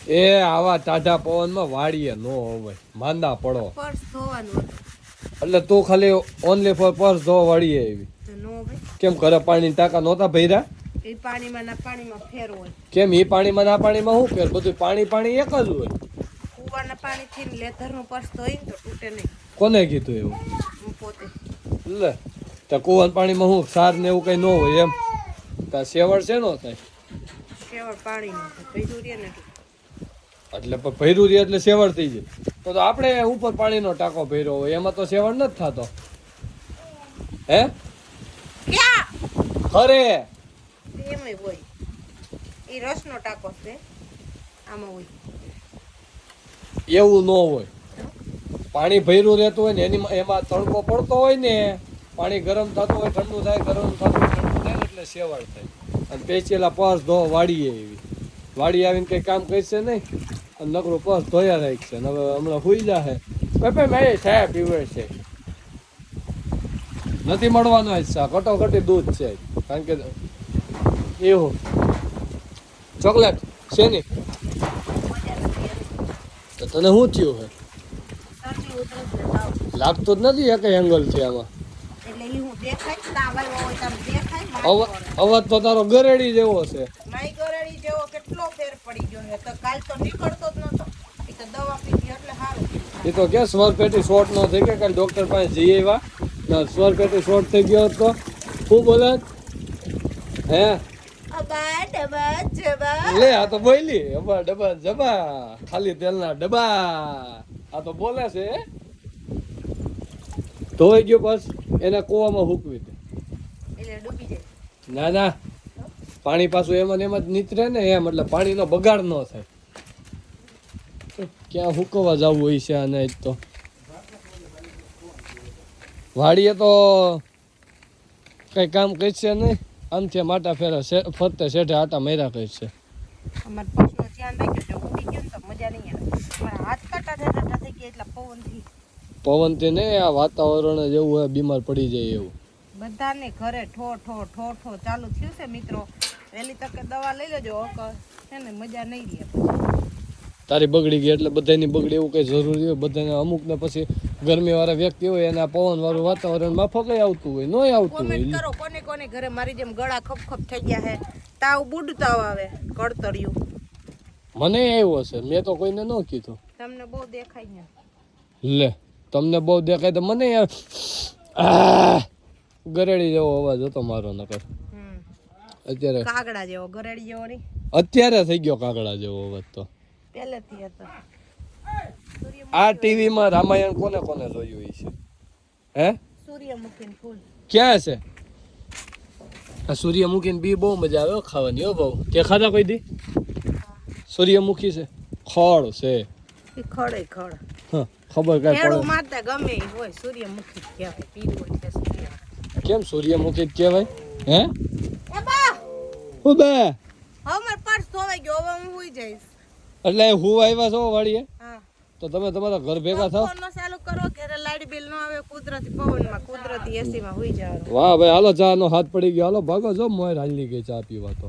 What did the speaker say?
એ આવા ટાઢા પવનમાં વાડીએ નો હોય, માંદા પડો. પર્સ ધોવાનું હતું એટલે તું ખાલી ઓનલી ફોર પર્સ ધોવા વાડીએ આવી. તો નો ભાઈ કેમ ઘરે પાણી ટાંકા નહોતા ભર્યા? એ પાણીમાં ના પાણીમાં ફેર હોય. કેમ ઈ પાણીમાં ના પાણીમાં શું ફેર? બધું પાણી પાણી એક જ હોય. કુવાના પાણીથી લેધરનું પર્સ ધોઈને તો તૂટે નહીં. કોને કીધું એવું? હું પોતે. લે તો કુવાના પાણીમાં શું સાર ને એવું કઈ ન હોય એમ? તા સેવડ છે નો થાય શેવળ પાણીનું ભર્યું રહે ને એટલે ભર્યું રહે એટલે સેવડ થઈ જાય. તો આપણે ઉપર પાણીનો ટાંકો ભર્યો હોય એમાં તો સેવડ નથી થતો. હે ક્યાં ખરે એમાંય હોય. એ રસનો ટાંકો છે આમાં હોય. એવું ન હોય. પાણી ભર્યું રહેતું હોય ને એની એમાં તડકો પડતો હોય ને, પાણી ગરમ થતું હોય ઠંડુ થાય, ગરમ થતું હોય ઠંડુ થાય એટલે સેવડ થાય. અને પેચેલા પર્સ ધોવા વાડીએ એવી વાડી આવીને કઈ કામ કરશે નહીં અને નકરું પર્સ ધોયા રાખશે. ને હવે હમણાં હુઈ જાહે પપ્પા મેં છાયા પીવે છે. નથી મળવાનો જ સા કટોકટી દૂધ છે કારણ કે એવું ચોકલેટ છે નહીં. તો તને શું થયું હે? શરદી ઉધરસ ને તાવ. લાગતું જ નથી એક એંગલ છે આમાં. એટલે ઈ હું દેખાય તાવ આવ્યો હોય તો દેખાય. અવાજ તો તારો ગરેડી જેવો છે. માઈ ગોળડી જેવો કેટલો ફેર પડી ગયો છે. તો કાલ તો નીકળતો જ નતો. એ તો દવા પીધી એટલે સારું. એ તો કે સ્વર પેટી શોર્ટ ન થઈ કે કાલે ડોક્ટર પાસે જઈ આવ્યા ના સ્વર પેટી શોર્ટ થઈ ગયો તો શું બોલે હે? અબા ડબા જબા. લે આ તો બોલી અબા ડબા જબા ખાલી તેલના ડબ્બા. આ તો બોલે છે. ધોઈ ગયો બસ એને કૂવામાં હૂકવી દે. એટલે ડૂબી જાય. ના ના પાણી પાછું એમાં ને એમાં જ નીતરે ને એમ એટલે પાણીનો બગાડ ન થાય. ક્યાં હુકવા જવું હોય છે આને જ તો વાડીએ તો કઈ કામ કરશે નહીં. આમથી માટા ફેરા ફરતે શેઠે આટા મેરા કરશે. અમાર પક્ષનું ધ્યાન રાખ્યું તો ઉડી ગયું ને તો મજા નહીં આવે. મારા હાથ કાટા થઈ ગયા એટલા પવનથી. પવનથી ને આ વાતાવરણ જ એવું હોય બીમાર પડી જાય એવું. બધાને ઘરે ઠો ઠો ઠો ઠો ચાલુ થયું છે મિત્રો. વહેલી તકે દવા લઈ લેજો છે ને મજા નહીં રહે. તારી બગડી ગઈ એટલે બધાની બગડી એવું કઈ જરૂરી હોય? બધાને અમુક ને પછી ગરમી વાળા વ્યક્તિ હોય એના પવન વાળું વાતાવરણ માફક આવતું હોય ન આવતું કોમેન્ટ હોય. કરો કોને કોને ઘરે મારી જેમ ગળા ખપખપ થઈ ગયા છે. તાવ બુડતાવ આવે કળતરિયું. મને આવ્યો છે મેં તો કોઈને ન કીધું. તમને બહુ દેખાય ને. લે તમને બહુ દેખાય તો મને ગરેડી જેવો અવાજ હતો મારો નકર. અત્યારે કાગડા જેવો ગરેડી જેવો નહીં. અત્યારે થઈ ગયો કાગડા જેવો અવાજ તો પહેલેથી હતો. આ ટીવી માં રામાયણ કોને કોને જોયું છે? હે સૂર્યમુખી ફૂલ ક્યાં છે? આ સૂર્યમુખી બી બહુ મજા આવે ખાવાની. હો બહુ તે ખાધા કોઈ દી? સૂર્યમુખી છે ખડ છે. એ ખડે ખડ. હા ખબર કઈ ખેડૂ પડે? મારતા ગમે ઈ હોય સૂર્યમુખી કહેવાય. પીળું હોય છે સૂર્ય. કેમ સૂર્યમુખી જ કહેવાય? હે એ બા ઓ બે હવે માર પર્સ ધોવાઈ ગયો. હવે હું હુઈ જઈશ. એટલે હું આવ્યા છો વાડીએ હા તો તમે તમારા ઘર ભેગા થાવ. ફોન ચાલુ કરો કે લાઈટ બિલ નો આવે. કુદરતી પવનમાં કુદરતી એસી માં હુઈ જવાનું. વાહ ભાઈ હાલો ચા નો હાથ પડી ગયો. હાલો ભાગો જો મોય હાલી ગઈ ચા પીવા તો.